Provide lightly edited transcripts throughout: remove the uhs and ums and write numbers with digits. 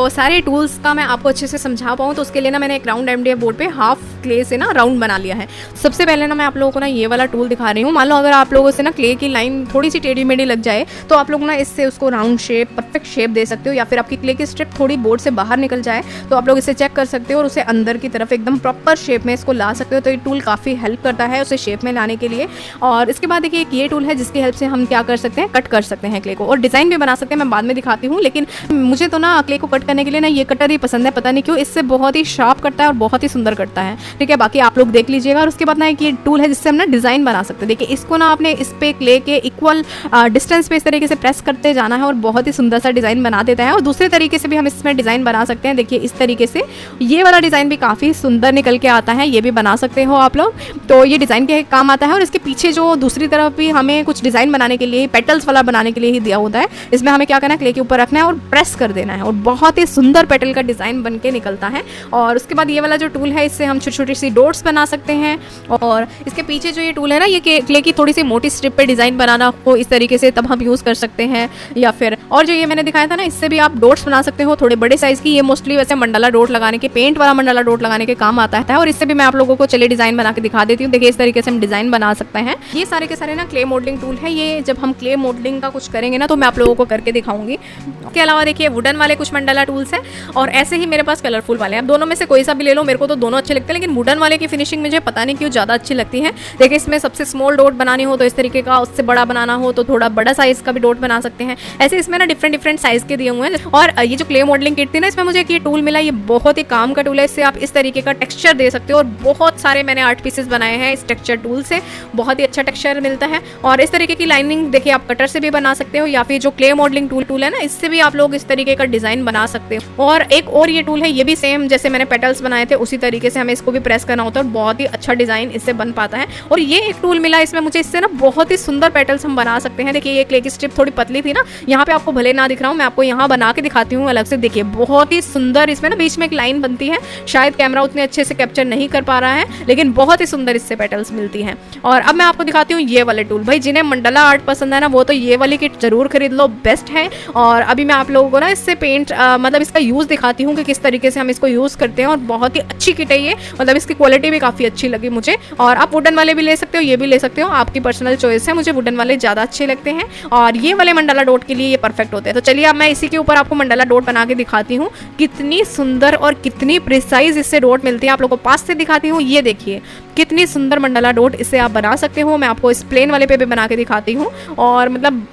सारे टूल्स का मैं आपको अच्छे से समझा पाऊँ तो उसके लिए ना मैंने एक राउंड MDF बोर्ड पे हाफ क्ले से ना राउंड बना लिया है। सबसे पहले ना मैं आप लोगों को ना ये वाला टूल दिखा रही हूँ। मान लो अगर आप लोगों से ना क्ले की लाइन थोड़ी सी टेढ़ी मेढ़ी लग जाए तो आप लोग ना इससे उसको राउंड शेप, परफेक्ट शेप दे सकते हो, या फिर आपकी क्ले की स्ट्रिप थोड़ी बोर्ड से बाहर निकल जाए तो आप लोग इसे चेक कर सकते हो और उसे अंदर की तरफ एकदम प्रॉपर शेप में इसको ला सकते हो। तो ये टूल काफ़ी हेल्प करता है उसे शेप में लाने के लिए। और इसके बाद देखिए एक ये टूल है जिसकी हेल्प से हम क्या कर सकते हैं, कट कर सकते हैं क्ले को, और डिज़ाइन भी बना सकते हैं। मैं बाद में दिखाती हूँ, लेकिन मुझे तो ना क्ले को कट करने के लिए ना ये कटर ही पसंद है, पता नहीं क्यों। इससे बहुत ही शार्प करता है और बहुत ही सुंदर करता है, ठीक है। बाकी आप लोग देख लीजिएगा। और उसके बाद ना एक ये टूल है जिससे हम ना डिज़ाइन बना सकते हैं। देखिए इसको ना आपने इस पे क्ले के इक्वल डिस्टेंस पे इस तरीके से प्रेस करते जाना है और बहुत ही सुंदर सा डिज़ाइन बना देता है। और दूसरे तरीके से भी हम इसमें डिज़ाइन बना सकते हैं। देखिए इस तरीके से ये वाला डिज़ाइन भी काफ़ी सुंदर निकल के आता है, ये भी बना सकते हो आप लोग। तो ये डिज़ाइन के काम आता है। और इसके पीछे जो दूसरी तरफ भी हमें कुछ डिज़ाइन बनाने के लिए, पेटल्स वाला बनाने के लिए ही दिया होता है। इसमें हमें क्या करना है, क्ले के ऊपर रखना है और प्रेस कर देना है और बहुत ही सुंदर पेटल का डिज़ाइन बन के निकलता है। और उसके बाद ये वाला जो टूल है इससे हम छोटी छोटी सी डॉट्स बना सकते हैं। और इसके पीछे जो ये टूल है ना, ये क्ले की थोड़ी सी मोटी स्ट्रिप पे डिज़ाइन बनाना हो इस तरीके से, तब हम यूज़ कर सकते हैं। या फिर और जो ये मैंने दिखाया था ना, इससे भी आप डॉट्स बना सकते हो थोड़े बड़े साइज़ की। ये मोस्टली वैसे मंडाला डॉट लगाने के, पेंट वाला मंडाला डॉट लगाने के काम आता है। और इससे भी मैं आप लोगों को चलिए डिज़ाइन बना के दिखा देती हूँ। देखिए इस तरीके से हम डिज़ाइन बना सकते हैं। ये सारे के सारे ना क्ले मॉडलिंग टूल है। ये जब हम क्ले मॉडलिंग का कुछ करेंगे ना तो मैं आप लोगों को करके दिखाऊंगी। इसके अलावा देखिए वुडन वाले कुछ मंडाला टूल्स हैं और ऐसे ही मेरे पास कलरफुल वाले हैं। अब दोनों में से कोई सा भी ले लो, मेरे को तो दोनों अच्छे लगते हैं, लेकिन वुडन वाले की फिनिशिंग मुझे पता नहीं क्यों ज़्यादा अच्छी लगती है। देखिए इसमें सबसे स्मॉल डॉट बनानी हो तो इस तरीके का, उससे बड़ा बनाना हो तो थोड़ा बड़ा साइज़ का भी डॉट बना सकते हैं। ऐसे इसमें ना डिफरेंट साइज़ के दिए हुए हैं। और ये जो क्ले मॉडलिंग किट थी ना, इसमें मुझे एक ये टूल मिला, ये बहुत ही काम का टूल है। इससे आप इस तरीके का टेक्सचर दे सकते हो और बहुत सारे मैंने आर्ट पीसेस बनाए हैं इस टेक्सचर टूल से। बहुत ही अच्छा टेक्सचर मिलता है। और इस तरीके की लाइनिंग देखिए आप कटर से भी बना सकते हो, या फिर जो क्ले मॉडलिंग टूल है ना, इससे भी आप लोग इस तरीके का डिज़ाइन बना सकते हो। और एक और ये टूल है, ये भी सेम जैसे मैंने पेटल्स बनाए थे उसी तरीके से हमें इसको भी प्रेस करना होता है और बहुत ही अच्छा डिज़ाइन इससे बन पाता है। और ये एक टूल मिला इसमें मुझे, इससे ना बहुत ही सुंदर पेटल्स हम बना सकते हैं। देखिए ये क्ले की स्ट्रिप थोड़ी पतली थी ना, यहाँ पे आपको भले ना दिख रहा हूँ, मैं आपको यहाँ बना के दिखाती हूँ अलग से। देखिए बहुत ही सुंदर इसमें ना बीच में एक लाइन बनती है, शायद कैमरा उतने अच्छे से कैप्चर नहीं कर पा रहा है, लेकिन बहुत ही सुंदर इससे पेटल्स मिलती हैं। और अब मैं आपको दिखाती हूँ ये वाले टूल। भाई जिन्हें मंडला आर्ट पसंद है ना, वो तो ये वाली किट जरूर खरीद लो, बेस्ट है। और अभी मैं आप लोगों को ना इससे पेंट मतलब इसका यूज़ दिखाती हूँ कि किस तरीके से हम इसको यूज़ करते हैं। और बहुत ही अच्छी किट है ये, मतलब इसकी क्वालिटी भी काफ़ी अच्छी लगी मुझे। और आप वुडन वाले भी ले सकते हो, ये भी ले सकते हो, आपकी पर्सनल चॉइस है। मुझे वुडन वाले ज़्यादा अच्छे लगते हैं और ये वाले मंडाला डॉट के लिए ये परफेक्ट होते हैं। तो चलिए अब मैं इसी के ऊपर आपको मंडाला डॉट बना के दिखाती हूँ। कितनी सुंदर और कितनी प्रिसाइज इससे डॉट मिलती है, आप लोगों को पास से दिखाती हूँ। ये देखिए कितनी सुंदर मंडाला डॉट इससे आप बना सकते हो। मैं आपको इस प्लेन वाले पे भी बना के दिखाती हूँ। और मतलब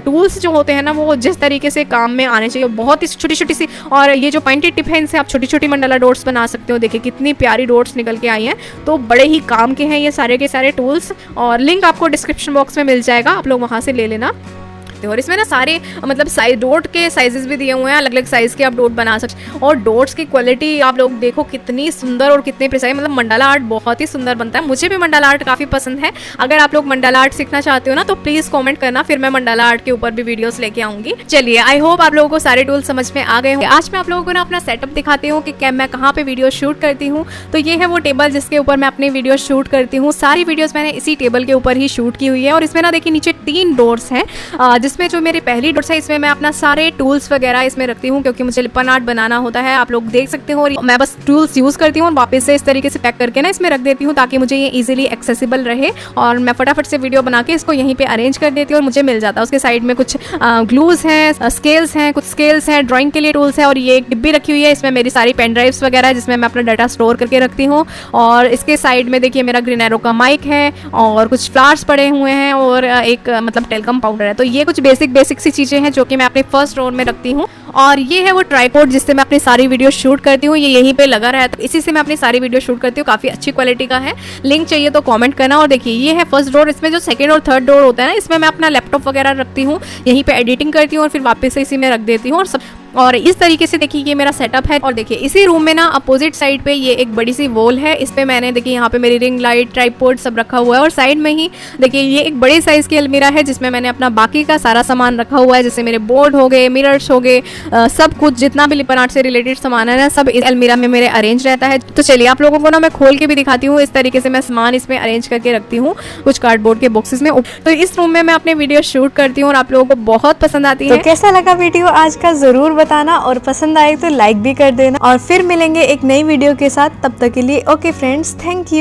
टूल्स जो होते हैं ना, वो जिस तरीके से काम में आने चाहिए, बहुत ही छोटी छोटी सी। और ये जो पॉइंटेड टिप है, इनसे आप छोटी छोटी मंडाला डॉट्स बना सकते हो। देखिए कितनी प्यारी डॉट्स निकल के आई हैं। तो बड़े ही काम के हैं ये सारे के सारे टूल्स, और लिंक आपको डिस्क्रिप्शन बॉक्स में मिल जाएगा, आप लोग वहाँ से ले लेना। और इसमें ना सारे मतलब साइज डॉट के साइजेस भी दिए हुए हैं, अलग अलग साइज़ के आप डॉट बना सकते हैं। और डॉट्स की क्वालिटी आप लोग देखो कितनी सुंदर और कितनी प्रिसाइज, मतलब मंडाला आर्ट बहुत ही सुंदर बनता है। मुझे भी मंडाला आर्ट काफ़ी पसंद है। अगर आप लोग मंडाला आर्ट सीखना चाहते हो ना तो प्लीज़ कॉमेंट करना, फिर मैं मंडाला आर्ट के ऊपर भी वीडियोस लेके आऊँगी। चलिए आई होप आप लोगों को सारे टूल समझ में आ गए होंगे। आज मैं आप लोगों को ना अपना सेटअप दिखाती हूँ कि मैं कहाँ पर वीडियो शूट करती हूँ। तो ये है वो टेबल जिसके ऊपर मैं अपनी वीडियो शूट करती हूँ। सारी वीडियोज़ मैंने इसी टेबल के ऊपर ही शूट की हुई है। और इसमें ना देखिए नीचे 3 डोर्स हैं, जिसमें जो मेरी पहली डोर्स है इसमें मैं अपना सारे टूल्स वगैरह इसमें रखती हूँ, क्योंकि मुझे लिपन आर्ट बनाना होता है। आप लोग देख सकते हो, मैं बस टूल्स यूज़ करती हूँ और वापस से इस तरीके से पैक करके ना इसमें रख देती हूँ, ताकि मुझे ये इजीली एक्सेसिबल रहे। और मैं फटाफट से वीडियो बना के इसको यहीं पे अरेंज कर देती हूँ और मुझे मिल जाता है। उसके साइड में कुछ ग्लूज हैं, स्केल्स हैं, कुछ स्केल्स हैं, ड्राइंग के लिए टूल्स है। और ये एक डिब्बी रखी हुई है, इसमें मेरी सारी पेन ड्राइव्स वगैरह है, जिसमें मैं अपना डाटा स्टोर करके रखती हूँ। और इसके साइड में देखिए मेरा ग्रीन एरो का माइक है और कुछ फ्लावर्स पड़े हुए हैं और एक मतलब टेलकम पाउडर है। तो ये कुछ बेसिक सी चीज़ें हैं जो कि मैं अपने फर्स्ट रोल में रखती हूँ। और ये है वो ट्राइपॉड जिससे मैं अपनी सारी वीडियो शूट करती हूँ। ये यहीं पे लगा रहता है, इसी से मैं अपनी सारी वीडियो शूट करती हूँ। काफ़ी अच्छी क्वालिटी का है, लिंक चाहिए तो कमेंट करना। और देखिए ये है फर्स्ट डोर। इसमें जो सेकंड और थर्ड डोर होता है ना, इसमें मैं अपना लैपटॉप वगैरह रखती हूँ, यहीं पे एडिटिंग करती हूँ और फिर वापस से इसी में रख देती हूँ। और इस तरीके से देखिए ये मेरा सेटअप है। और देखिए इसी रूम में ना अपोजिट साइड पे ये एक बड़ी सी वॉल है, इस पे मैंने देखिए यहाँ पे मेरी रिंग लाइट, ट्राइपॉड सब रखा हुआ है। और साइड में ही देखिए ये एक बड़े साइज़ की अलमीरा है, जिसमें मैंने अपना बाकी का सारा सामान रखा हुआ है, जैसे मेरे बोर्ड हो गए, मिरर्स हो गए, सब कुछ जितना भी लिपन आर्ट से रिलेटेड सामान है ना, सब इस अलमीरा में मेरे अरेंज रहता है। तो चलिए आप लोगों को ना मैं खोल के भी दिखाती हूँ। इस तरीके से मैं सामान इसमें अरेंज करके रखती हूँ कुछ कार्डबोर्ड के बॉक्सेस में। तो इस रूम में मैं अपने वीडियो शूट करती हूँ और आप लोगों को बहुत पसंद आती है। तो कैसा लगा वीडियो आज का, जरूर बताना और पसंद आए तो लाइक भी कर देना। और फिर मिलेंगे एक नई वीडियो के साथ, तब तक के लिए ओके फ्रेंड्स, थैंक यू।